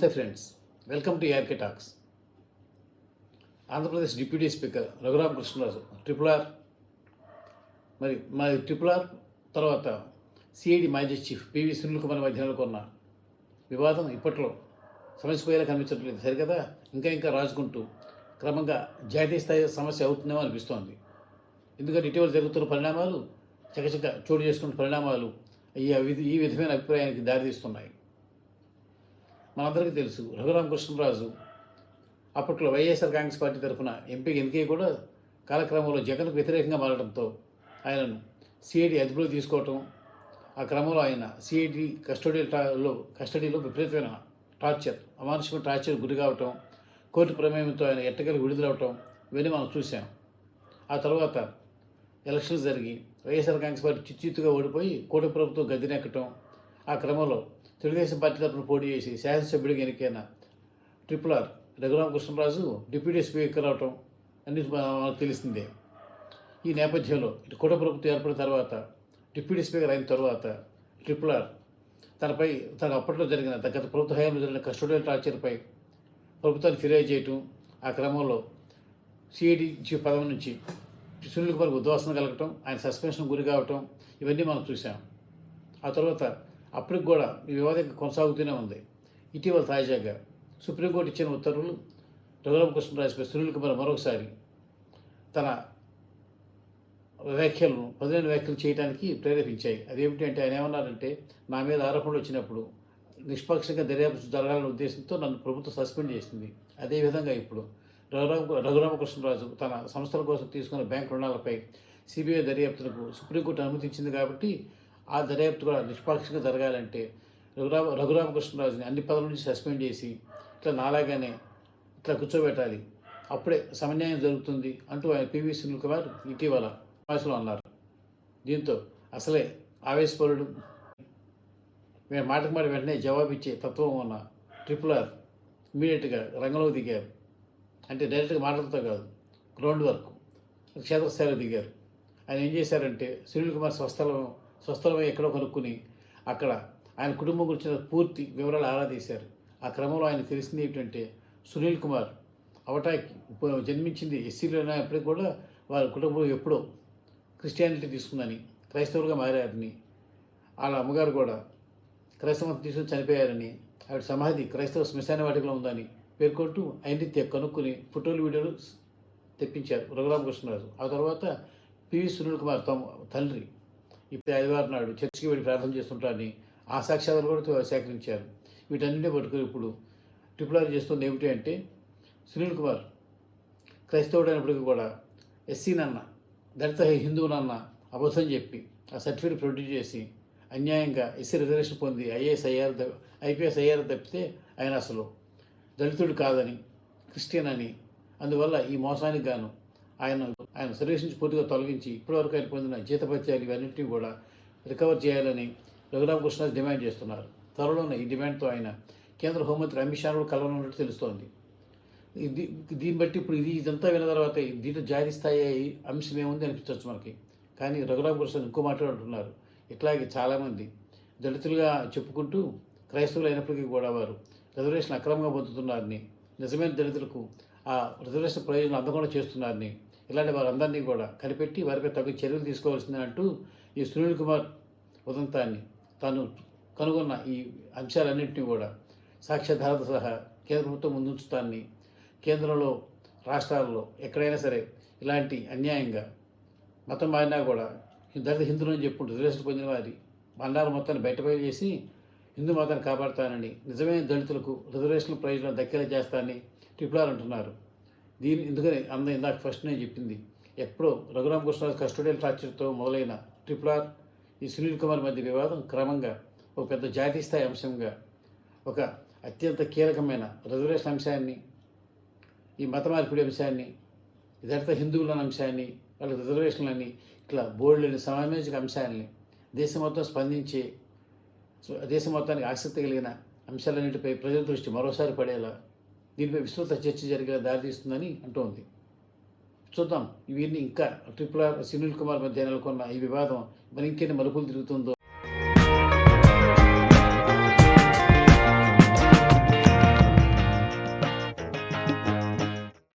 నమస్తే friends, welcome to ARK talks. Andhra Pradesh deputy speaker Raghurama Krishnaraju triple R తర్వాత CID మాజీ chief PV Sunil Kumar మధ్య నెలకొన్న వివాదం ఇప్పట్లో సమస్యపోయేలా కనిపించట్లేదు. సరికదా ఇంకా రాజుకుంటూ క్రమంగా జాతీయ స్థాయి సమస్య అవుతుందేమో అనిపిస్తోంది. ఎందుకంటే ఇటీవల జరుగుతున్న పరిణామాలు చకచక చోటు చేసుకున్న పరిణామాలు ఈ విధమైన అభిప్రాయానికి దారితీస్తున్నాయి. మనందరికీ తెలుసు, రఘురామ కృష్ణరాజు అప్పట్లో వైఎస్ఆర్ కాంగ్రెస్ పార్టీ తరఫున ఎంపీ ఎన్నికై కూడా కాలక్రమంలో జగన్కు వ్యతిరేకంగా మారడంతో ఆయనను సిఐడి అదుపులోకి తీసుకోవటం, ఆ క్రమంలో ఆయన సిఐడి కస్టడీలో విపరీతమైన అమానుషమైన టార్చర్ గురి కావటం, కోర్టు ప్రమేయంతో ఆయన ఎట్టకేలకు విడుదలవటం ఇవన్నీ మనం చూసాం. ఆ తర్వాత ఎలక్షన్స్ జరిగి వైఎస్ఆర్ కాంగ్రెస్ పార్టీ చిచ్చుగా ఓడిపోయి కూటమి ప్రభుత్వం గద్దెనెక్కటం, ఆ క్రమంలో తెలుగుదేశం పార్టీ తరఫున పోటీ చేసి శాసనసభ్యుడిగా ఎన్నికైన triple-are Raghurama Krishnaraju deputy speaker అవటం అన్ని మనకు తెలిసిందే. ఈ నేపథ్యంలో ఇటు కూటమి ప్రభుత్వం ఏర్పడిన తర్వాత డిప్యూటీ స్పీకర్ అయిన తర్వాత ట్రిపుల్-ఆర్ తన అప్పట్లో జరిగిన గత ప్రభుత్వ హయాంలో జరిగిన కస్టోడియల్ టార్చర్పై ప్రభుత్వాన్ని ఫిర్యాదు చేయటం, ఆ క్రమంలో సిఐడి చీఫ్ పదవి నుంచి సునీల్ కుమార్ ఉద్వాసన కలగటం, ఆయన సస్పెన్షన్ గురి కావటం ఇవన్నీ మనం చూసాం. ఆ తర్వాత అప్పటికి కూడా ఈ వివాదం కొనసాగుతూనే ఉంది. ఇటీవల తాజాగా సుప్రీంకోర్టు ఇచ్చిన ఉత్తర్వులు రఘురామ కృష్ణరాజుపై సునీల్ కుమార్ మరొకసారి తన పదునైన వ్యాఖ్యలు చేయడానికి ప్రేరేపించాయి. అదేమిటి అంటే ఆయన ఏమన్నారంటే, నా మీద ఆరోపణలు వచ్చినప్పుడు నిష్పక్షంగా దర్యాప్తు జరగాలనే ఉద్దేశంతో నన్ను ప్రభుత్వం సస్పెండ్ చేసింది. అదేవిధంగా ఇప్పుడు రఘురామ కృష్ణరాజు తన సంస్థల కోసం తీసుకున్న బ్యాంక్ రుణాలపై సిబిఐ దర్యాప్తులకు సుప్రీంకోర్టు అనుమతించింది. కాబట్టి ఆ దర్యాప్తు కూడా నిష్పాక్షంగా జరగాలంటే రఘురామ కృష్ణరాజుని అన్ని పదవుల నుంచి సస్పెండ్ చేసి నాలాగానే కూర్చోబెట్టాలి, అప్పుడే సమన్యాయం జరుగుతుంది అంటూ ఆయన పివి సునీల్ కుమార్ ఇటీవల సమావేశంలో అన్నారు. దీంతో అసలే ఆవేశపరుడు, మాటకు మాట వెంటనే జవాబిచ్చే తత్వం ఉన్న ట్రిపుల్-ఆర్ ఇమీడియట్గా రంగంలోకి దిగారు. అంటే డైరెక్ట్గా మాటలతో కాదు, గ్రౌండ్ వర్క్ క్షేత్రస్థాయిలో దిగారు. ఆయన ఏం చేశారంటే, సునీల్ కుమార్ స్వస్థలమై ఎక్కడో కనుక్కుని అక్కడ ఆయన కుటుంబం గురించిన పూర్తి వివరాలు ఆరా తీశారు. ఆ క్రమంలో ఆయన తెలిసింది ఏంటంటే, సునీల్ కుమార్ అవటాకి జన్మించింది ఎస్సీలోనే, అప్పటికి కూడా వారి కుటుంబం ఎప్పుడో క్రిస్టియానిటీ తీసుకుందని, క్రైస్తవులుగా మారారని, వాళ్ళ అమ్మగారు కూడా క్రైస్తవం తీసుకుని చనిపోయారని, ఆవిడ సమాధి క్రైస్తవ శ్మశాన వాటికలో ఉందని పేర్కొంటూ ఆయన్ని కనుక్కుని ఫోటోలు వీడియోలు తెప్పించారు రఘురామ కృష్ణరాజు. ఆ తర్వాత పివి సునీల్ కుమార్ తండ్రి ఇప్పుడు ఆదివారం నాడు చర్చికి వెళ్ళి ప్రార్థన చేస్తుంటారని ఆ సాక్ష్యాలు కూడా సేకరించారు. వీటన్నింటినీ పట్టుకుని ఇప్పుడు ట్రిపుల్-ఆర్ చేస్తుంది ఏమిటి అంటే, సునీల్ కుమార్ క్రైస్తవుడు అయినప్పటికీ కూడా ఎస్సీనన్న, దళిత హిందువునన్న అబద్ధం చెప్పి ఆ సర్టిఫికేట్ ప్రొడ్యూస్ చేసి అన్యాయంగా ఎస్సీ రిజర్వేషన్ పొంది ఐపీఎస్ అయ్యారు తప్పితే ఆయన అసలు దళితుడు కాదని, క్రిస్టియన్ అని, అందువల్ల ఈ మోసానికి గాను ఆయన సర్వీస్ నుంచి పూర్తిగా తొలగించి ఇప్పటివరకు ఆయన పొందిన జీతభత్యాలు ఇవన్నింటినీ కూడా రికవర్ చేయాలని రఘురామ కృష్ణరాజు డిమాండ్ చేస్తున్నారు. త్వరలోనే ఈ డిమాండ్తో ఆయన కేంద్ర హోంమంత్రి అమిత్ షా కూడా కలవనున్నట్టు తెలుస్తోంది. దీన్ని బట్టి ఇప్పుడు ఇదంతా విన్న తర్వాత దీంట్లో జాతీయ స్థాయి అంశం ఏముంది అనిపించవచ్చు మనకి. కానీ రఘురామ కృష్ణరాజు ఇంకో మాట్లాడుతున్నారు. ఇట్లాగే చాలామంది దళితులుగా చెప్పుకుంటూ క్రైస్తవులు అయినప్పటికీ కూడా వారు రిజర్వేషన్ అక్రమంగా పొందుతున్నారని, నిజమైన దళితులకు ఆ రిజర్వేషన్ ప్రయోజనం అందకుండా చేస్తున్నారని, ఇలాంటి వారందరినీ కూడా కనిపెట్టి వారిపై తగు చర్యలు తీసుకోవాల్సిందని అంటూ ఈ సునీల్ కుమార్ ఉదంతాన్ని, తాను కనుగొన్న ఈ అంశాలన్నింటినీ కూడా సాక్ష్యాధారాలతో సహా కేంద్ర ప్రభుత్వం ముందుంచుతాన్ని, కేంద్రంలో రాష్ట్రాల్లో ఎక్కడైనా సరే ఇలాంటి అన్యాయంగా మతం మారినా కూడా దళిత హిందువులు అని చెప్పుకుంటూ రిజర్వేషన్ పొందిన వారి బండాల మొత్తాన్ని బయటపై చేసి హిందూ మతాన్ని కాపాడుతానని, నిజమైన దళితులకు రిజర్వేషన్ ప్రయోజనం దక్కేలా చేస్తానని ట్రిపుల్-ఆర్ అంటున్నారు. ఎందుకని ఇందాక ఫస్ట్ నేను చెప్పింది, ఎప్పుడో రఘురామ కృష్ణరాజు కస్టోడియల్ టార్చర్తో మొదలైన ట్రిపుల్-ఆర్ ఈ సునీల్ కుమార్ మధ్య వివాదం క్రమంగా ఒక పెద్ద జాతీయ స్థాయి అంశంగా, ఒక అత్యంత కీలకమైన రిజర్వేషన్ అంశాన్ని, ఈ మత మార్పిడి అంశాన్ని, దళిత హిందువుల అంశాన్ని, వాళ్ళ రిజర్వేషన్లని, ఇట్లా బోర్డులని సామాజిక అంశాలని దేశం మొత్తానికి ఆసక్తి కలిగిన అంశాలన్నింటిపై ప్రజల దృష్టి మరోసారి పడేలా దీనిపై విస్తృత చర్చ జరిగేలా దారితీస్తుందని అంటోంది. చూద్దాం ఇవన్నీ ఇంకా ట్రిపుల్-ఆర్ సునీల్ కుమార్ మధ్య నెలకొన్న ఈ వివాదం మరి ఇంకెన్ని మలుపులు తిరుగుతుందో.